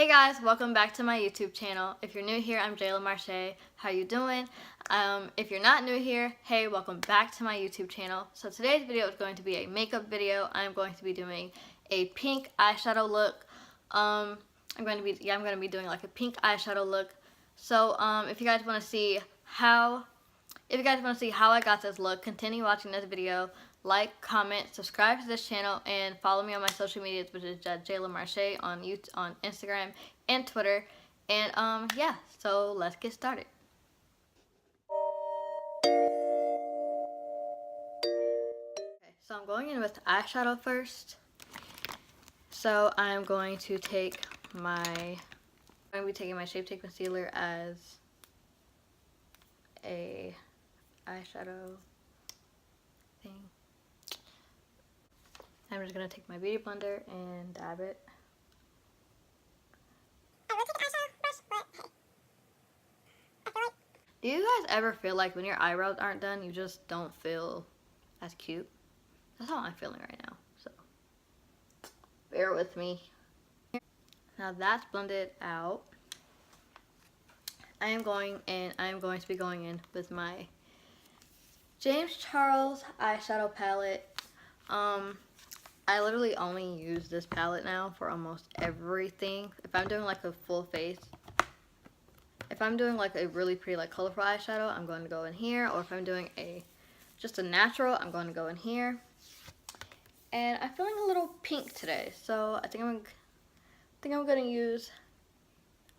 Hey guys, welcome back to my YouTube channel. If you're new here, I'm JaylahMarshae. How you doing? If you're not new here, hey, welcome back to my YouTube channel. So today's video is going to be a makeup video. I'm going to be doing a pink eyeshadow look. I'm going to be doing like a pink eyeshadow look. So if you guys want to see how I got this look, continue watching this video. Like, comment, subscribe to this channel, and follow me on my social medias, which is JaylahMarshae on YouTube, on Instagram and Twitter. And yeah, so let's get started. Okay, so I'm going in with eyeshadow first. So I'm going to take I'm going to be taking my Shape Tape concealer as a eyeshadow thing. I'm just going to take my beauty blender and dab it. Do you guys ever feel like when your eyebrows aren't done, you just don't feel as cute? That's how I'm feeling right now, so bear with me. Now that's blended out. I am going to be going in with my James Charles eyeshadow palette. I literally only use this palette now for almost everything. If I'm doing like a full face, if I'm doing like a really pretty like colorful eyeshadow, I'm going to go in here. Or if I'm doing just a natural, I'm going to go in here. And I'm feeling a little pink today, so I think I'm gonna use.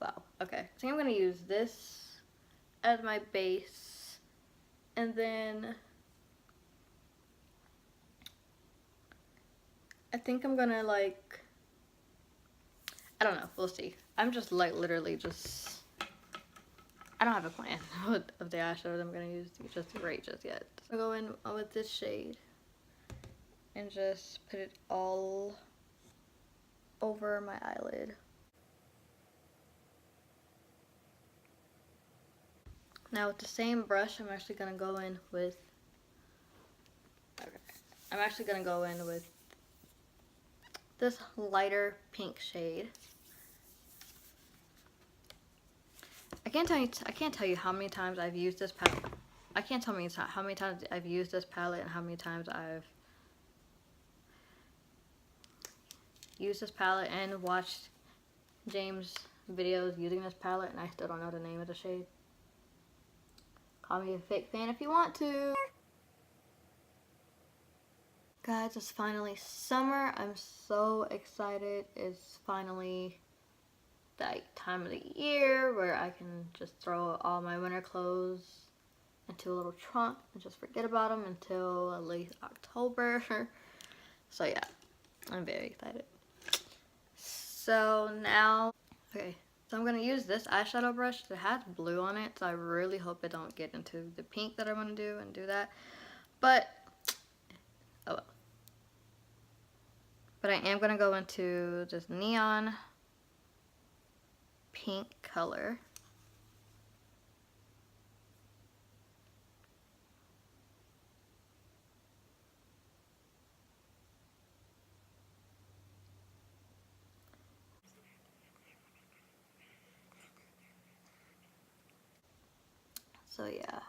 Wow. Okay. I think I'm gonna use this as my base, and then I think I'm gonna like, I don't know, we'll see. I'm just like literally just, I don't have a plan of the eyeshadows I'm gonna use just yet. So I'll go in with this shade and just put it all over my eyelid. Now with the same brush, I'm actually gonna go in with, this lighter pink shade. I can't tell you how many times I've used this palette. I can't tell you how many times I've used this palette and how many times I've used this palette and watched James videos using this palette, and I still don't know the name of the shade. Call me a fake fan if you want to. Guys, it's finally summer. I'm so excited. It's finally that time of the year where I can just throw all my winter clothes into a little trunk and just forget about them until at least October. So yeah, I'm very excited. So now, okay, so I'm gonna use this eyeshadow brush that has blue on it, so I really hope it don't get into the pink that I want to do and do that. But oh well. But I am gonna go into this neon pink color. So yeah.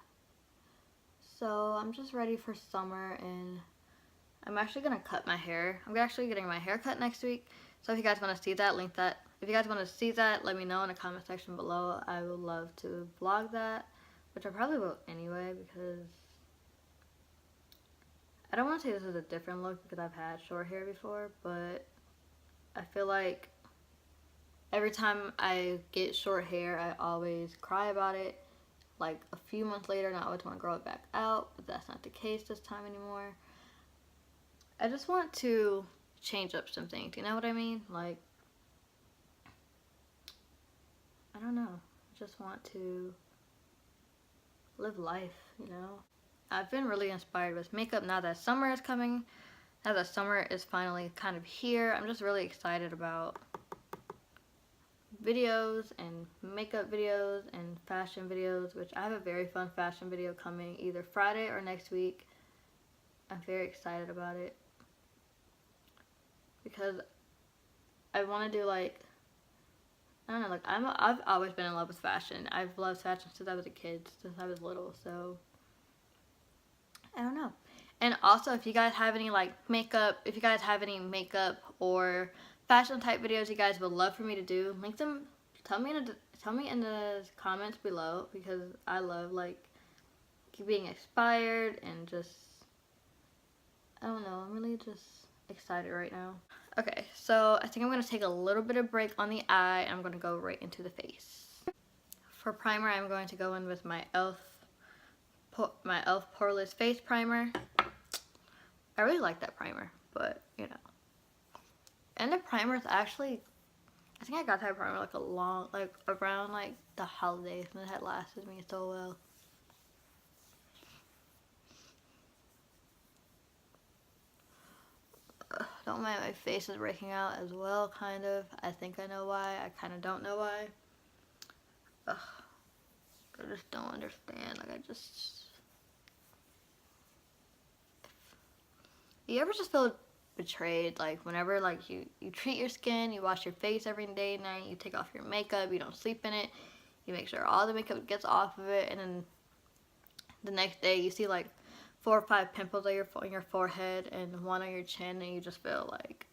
So I'm just ready for summer, and I'm actually gonna cut my hair. I'm actually getting my hair cut next week. So if you guys want to see that, if you guys want to see that, let me know in the comment section below. I would love to vlog that, which I probably will anyway, because I don't want to say this is a different look because I've had short hair before, but I feel like every time I get short hair, I always cry about it. Like a few months later, and I always want to grow it back out, but that's not the case this time anymore. I just want to change up some things, you know what I mean? Like, I don't know. I just want to live life, you know? I've been really inspired with makeup now that summer is coming. Now that summer is finally kind of here, I'm just really excited about videos and makeup videos and fashion videos, which I have a very fun fashion video coming either Friday or next week. I'm very excited about it because I want to do like don't know, like I've always been in love with fashion. I've loved fashion since I was a kid, since I was little. So I don't know. And also, if you guys have any like makeup, if you guys have any makeup or fashion type videos you guys would love for me to do, link them. Tell me in the comments below, because I love like being inspired and just, I don't know, I'm really just excited right now. Okay, so I think I'm going to take a little bit of break on the eye, and I'm going to go right into the face. For primer, I'm going to go in with my e.l.f. Poreless Face Primer. I really like that primer, but you know. And the primer is actually, I think I got that primer like around like the holidays, and it had lasted me so well. Don't mind my face is breaking out as well, kind of. I think I know why. I kind of don't know why. Ugh. I just don't understand. Like, you ever just feel betrayed? Like, whenever, like, you treat your skin, you wash your face every day and night, you take off your makeup, you don't sleep in it, you make sure all the makeup gets off of it, and then the next day you see, like, 4 or 5 pimples on your forehead and 1 on your chin, and you just feel like,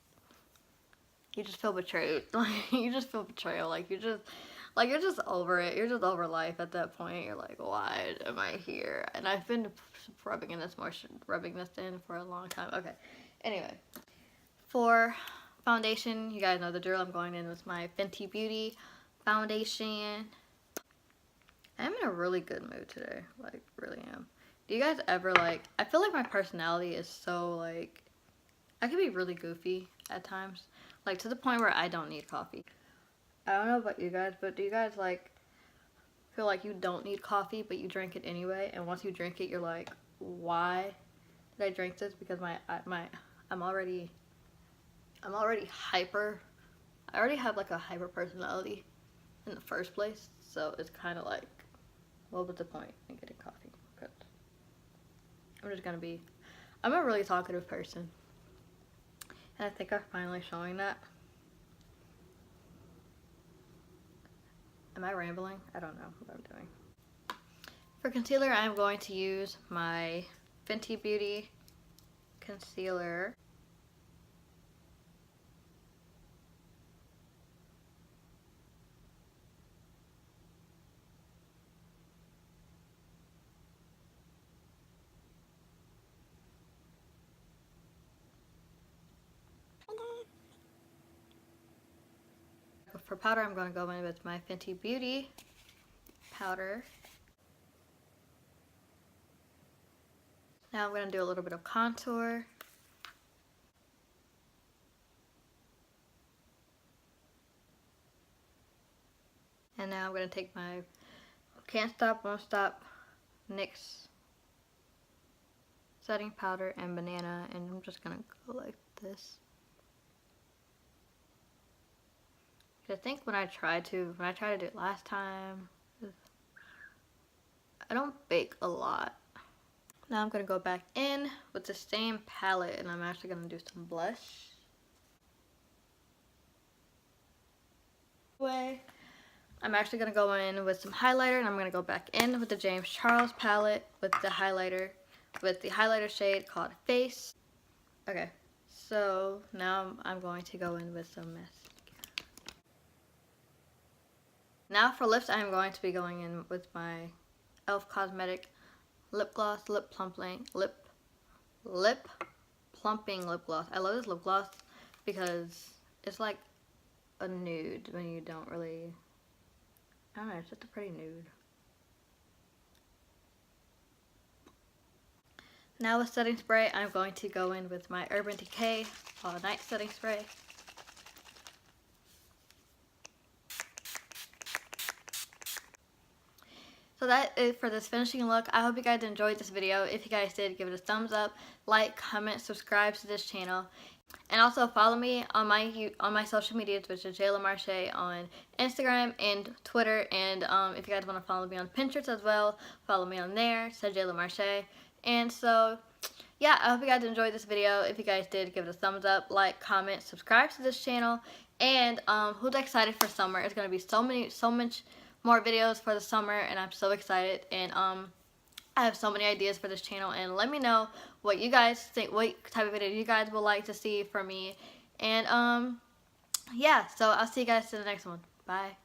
you just feel betrayed. Like, you just feel betrayal. Like, you're just over it. You're just over life at that point. You're like, why am I here? And I've been rubbing this in for a long time. Okay. Anyway, for foundation, you guys know the drill. I'm going in with my Fenty Beauty foundation. I'm in a really good mood today. Like, really am. Do you guys ever, like, I feel like my personality is so, like, I can be really goofy at times. Like, to the point where I don't need coffee. I don't know about you guys, but do you guys, like, feel like you don't need coffee, but you drink it anyway? And once you drink it, you're like, why did I drink this? Because I'm already hyper. I already have, like, a hyper personality in the first place. So it's kind of like, what was the point in getting coffee? Because I'm a really talkative person. And I think I'm finally showing that. Am I rambling? I don't know what I'm doing. For concealer, I'm going to use my Fenty Beauty concealer. For powder, I'm going to go in with my Fenty Beauty powder. Now I'm going to do a little bit of contour. And now I'm going to take my Can't Stop, Won't Stop NYX setting powder and banana, and I'm just going to go like this. I think when I tried to do it last time, I don't bake a lot. Now I'm going to go back in with the same palette, and I'm actually going to do some blush. I'm actually going to go in with some highlighter, and I'm going to go back in with the James Charles palette with the highlighter shade called Face. Okay, so now I'm going to go in with some mascara. Now for lips, I'm going to be going in with my e.l.f. Cosmetic lip gloss, lip plumping lip gloss. I love this lip gloss because it's like a nude when you don't really, I don't know, it's just a pretty nude. Now with setting spray, I'm going to go in with my Urban Decay All Night setting spray. So that is for this finishing look. I hope you guys enjoyed this video. If you guys did, give it a thumbs up, like, comment, subscribe to this channel. And also follow me on my social medias, which is JaylahMarshae on Instagram and Twitter. And if you guys want to follow me on Pinterest as well, follow me on there. So JaylahMarshae. And so, yeah, I hope you guys enjoyed this video. If you guys did, give it a thumbs up, like, comment, subscribe to this channel. And who's excited for summer? It's gonna be so much more videos for the summer, and I'm so excited. And I have so many ideas for this channel, and let me know what you guys think, what type of video you guys would like to see from me. And yeah, so I'll see you guys in the next one. Bye.